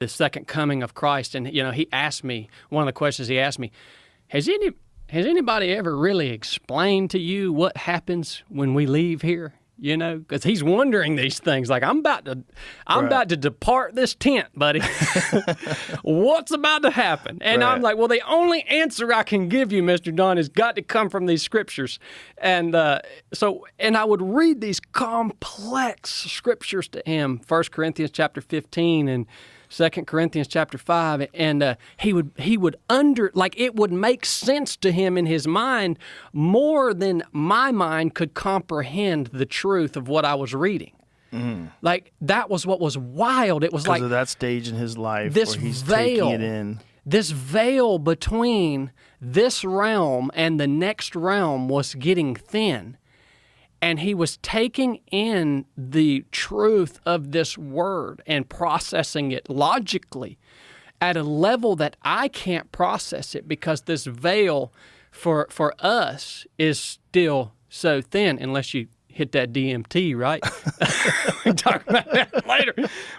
the second coming of Christ. And, he asked me, one of the questions he asked me, has anybody ever really explained to you what happens when we leave here? Because he's wondering these things. Like, I'm about to depart this tent, buddy. What's about to happen? And I'm like, well, the only answer I can give you, Mr. Don, has got to come from these scriptures. And and I would read these complex scriptures to him, 1 Corinthians chapter 15 and 2 Corinthians chapter 5, and he would it would make sense to him in his mind more than my mind could comprehend the truth of what I was reading. Like, that was what was wild. It was like of that stage in his life this where he's veil, taking it in. This veil between this realm and the next realm was getting thin. And he was taking in the truth of this word and processing it logically at a level that I can't process it, because this veil for us is still so thin, unless you hit that DMT, right? We can talk about that later.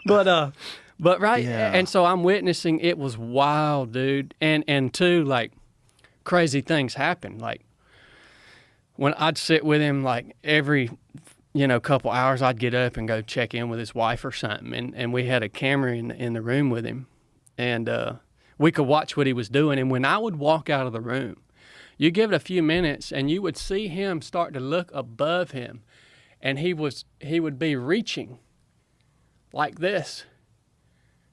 But right, Yeah. and so I'm witnessing. It was wild, dude. And two, like, crazy things happen. Like, when I'd sit with him, like, every, couple hours, I'd get up and go check in with his wife or something. And we had a camera in the room with him. And we could watch what he was doing. And when I would walk out of the room, you give it a few minutes, and you would see him start to look above him. And he would be reaching like this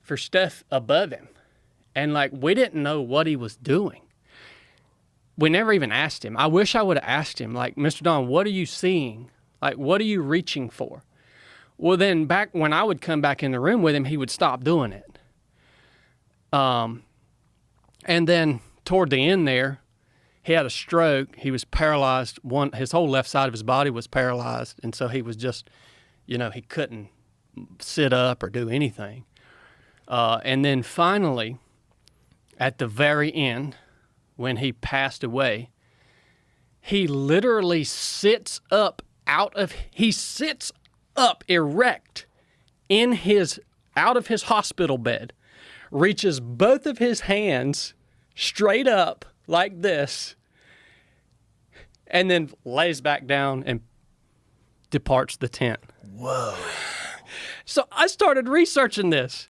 for stuff above him. And, like, we didn't know what he was doing. We never even asked him. I wish I would have asked him, like, Mr. Don, what are you seeing? Like, what are you reaching for? Well, then back when I would come back in the room with him, he would stop doing it. And then toward the end there, he had a stroke. He was paralyzed. His whole left side of his body was paralyzed. And so he was just, he couldn't sit up or do anything. And then finally, at the very end, when he passed away, he literally sits up erect out of his hospital bed, reaches both of his hands straight up like this, and then lays back down and departs the tent. Whoa. So I started researching this.